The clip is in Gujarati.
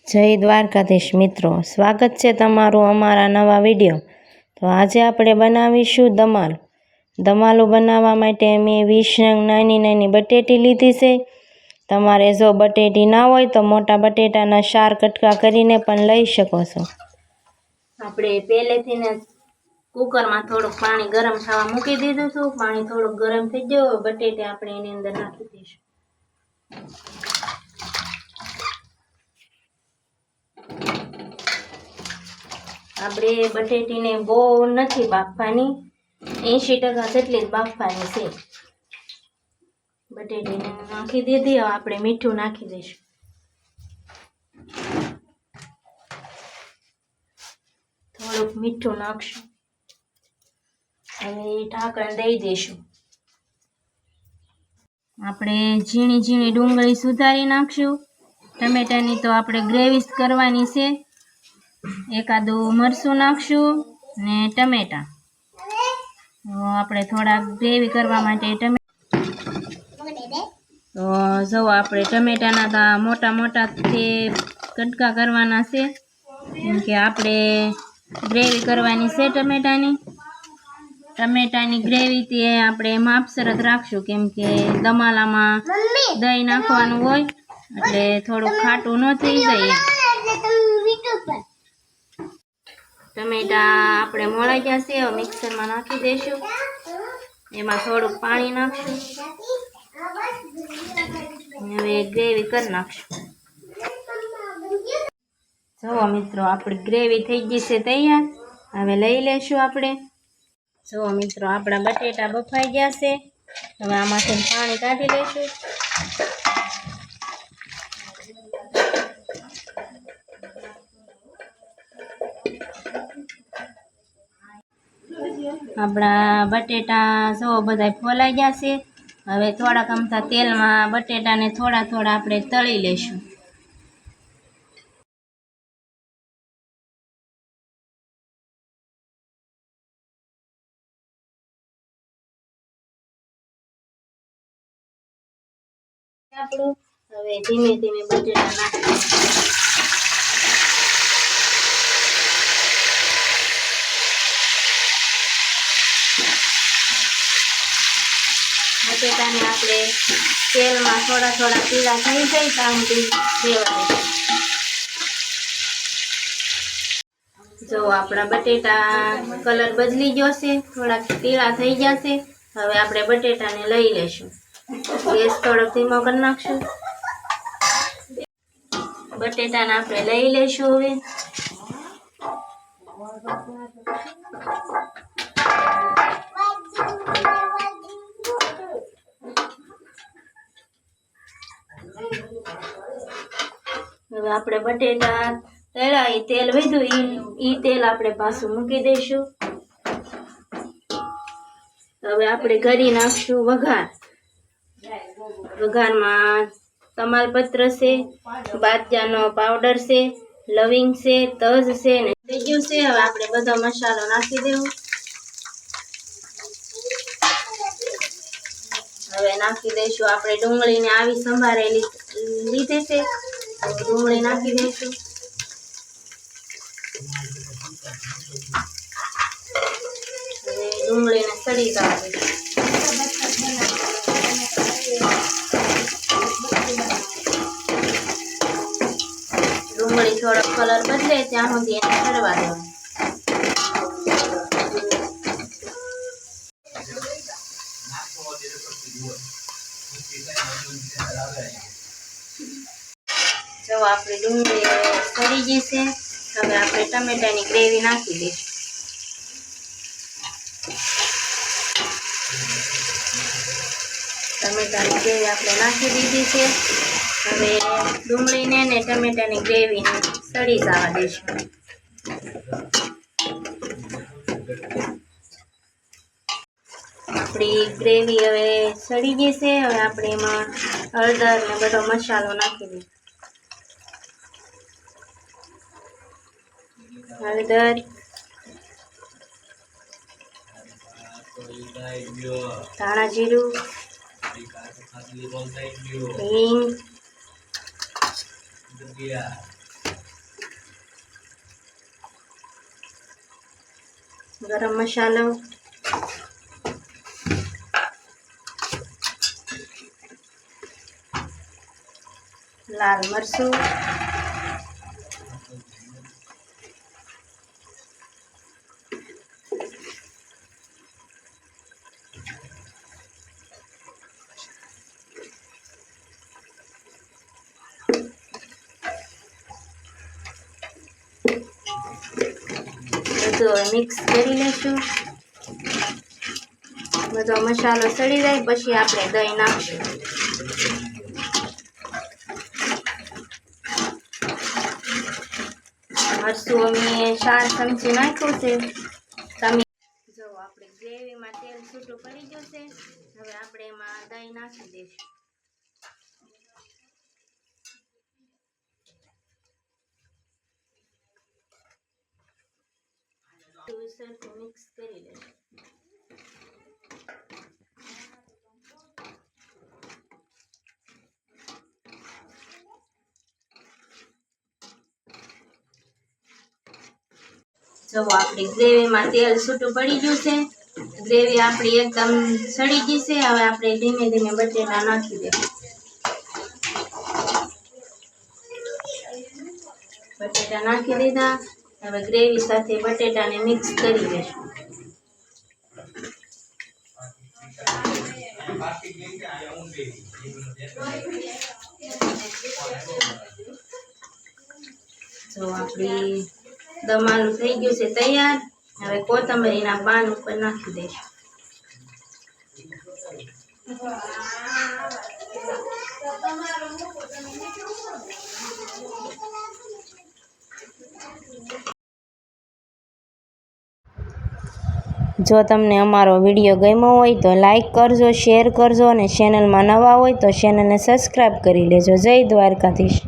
જય દ્વારકાધીશ મિત્રો, સ્વાગત છે તમારું અમારા નવા વિડીયો। તો આજે આપણે બનાવીશું દમાલ। દમાલું બનાવવા માટે મેં 20 નંગ નાની નાની બટેટી લીધી છે। તમારે જો બટેટી ના હોય તો મોટા બટેટાના 4 કટકા કરીને પણ લઈ શકો છો। આપણે પહેલેથી ને કુકરમાં થોડુંક પાણી ગરમ થવા મૂકી દીધું હતું। પાણી થોડુંક ગરમ થઈ ગયું, બટેટા આપણે એની અંદર નાખી દઈશું। આપણે બટેટીને બહુ નથી બાફવાની, 80% જેટલી જ બાફવાની છે। બટેટીને નાખી દીધી। હવે આપણે મીઠું નાખી દઈશું। થોડુંક મીઠું નાખશું। હવે ઢાંકણ દઈ દઈશું। આપણે ઝીણી ઝીણી ડુંગળી સુધારી નાખશું। ટમેટાની તો આપણે ગ્રેવી કરવાની છે। એકાદું મરચું નાખશું ને ટમેટા। આપણે થોડા ગ્રેવી કરવા માટે તો જો આપણે ટમેટાના મોટા મોટા કટકા કરવાના છે, કેમ કે આપણે ગ્રેવી કરવાની છે ટમેટાની ગ્રેવી તે આપણે માપસર જ રાખશું, કેમ કે દમાલામાં દહીં નાખવાનું હોય એટલે થોડું ખાટું ન થઈ જાય। ટમેટા આપણે મોળાઈ ગયા છે, હવે મિક્સરમાં નાખી દઈશું। એમાં થોડુંક પાણી નાખશું, હવે ગ્રેવી કરી નાખશું। જુઓ મિત્રો, આપણી ગ્રેવી થઈ ગઈ છે તૈયાર। હવે લઈ લેશું આપણે। જુઓ મિત્રો, આપણા બટેટા બફાઈ ગયા છે। હવે આમાંથી પાણી કાઢી લઈશું। આપણા બટેટા જો બધા ફોલાઈ ગયા છે। હવે થોડાક અમથા તેલમાં બટેટાને થોડા થોડા આપણે તળી લઈશું। આપણું હવે ધીમે ધીમે બટેટા નાખીશું। બટેટાને આપણે તેલમાં થોડા થોડા પીળા થઈ જાય ત્યાં સુધી દેવા દઈશું। જો આપણા બટેટા કલર બદલી ગયો છે, થોડાક પીળા થઈ ગયા છે। હવે આપણે બટેટાને લઈ લેશું। ગેસ થોડો ધીમો કરી નાખશું। બટેટાને આપણે લઈ લેશું। હવે આપણે બટેટા તળાવી તેલ વધ્યું એ તેલ આપણે પાછું મૂકી દઈશું। હવે આપણે કરી નાખશું વઘાર। વઘારમાં તમાલપત્ર છે, બાદિયાનો પાવડર છે, લવિંગ છે, તજ છે ને થઈ ગયું છે। હવે આપણે બધો મસાલો નાખી દેવું। હવે નાખી દઈશું આપણે ડુંગળીને આવી સંભાળેલી લીધી છે, ડુંગળી નાખી દઈશું। હવે ડુંગળીને સળી જવા દઈશું। ડુંગળી થોડો કલર બદલે ત્યાં સુધી એને સળવા દેવાનું। જો આપણી ડુંગળી સળી ગઈ છે। હવે આપણે ટમેટાની ગ્રેવી નાખી દઈશું। ટમેટાની ગ્રેવી આપણે નાખી દીધી છે। હવે ડુંગળીને ને ટમેટાની ગ્રેવીને સળી જવા દઈશું। આપણી ગ્રેવી હવે સળી ગઈ છે। હવે આપણે એમાં હળદર ને બધો મસાલો નાખી દઈશું। હળદર, ધાણા જીરું, હિંગ, ગરમ મસાલો, લાલ મરચું, બધું મિક્સ કરી લઈશું. બધો મસાલો સડી જાય પછી આપણે દહીં નાખશું. મરચું અમે 4 ચમચી નાખ્યું છે. તમે જો આપણે ગ્રેવીમાં તેલ છૂટું પડી જશે. હવે આપણે એમાં દહીં નાખી દઈશું. સરખું મિક્સ કરી લઈશું. જો આપણી ગ્રેવીમાં તેલ છૂટું પડી ગયું છે. ગ્રેવી આપણી એકદમ સડી ગઈ છે. હવે આપણે ધીમે ધીમે બટેટા નાખી દઈશું. બટેટા નાખી દીધા. હવે ગ્રેવી સાથે બટેટાને મિક્સ કરી દઈશું. જો આપણી દમ આલુ થઈ ગયું છે તૈયાર. હવે કોથમરીના પાન ઉપર નાખી દઈશું. જો તમને અમારો વિડીયો ગમ્યો હોય તો લાઈક કરજો, શેર કરજો અને ચેનલમાં નવા હોય તો ચેનલને સબસ્ક્રાઈબ કરી લેજો. જય દ્વારકાધીશ.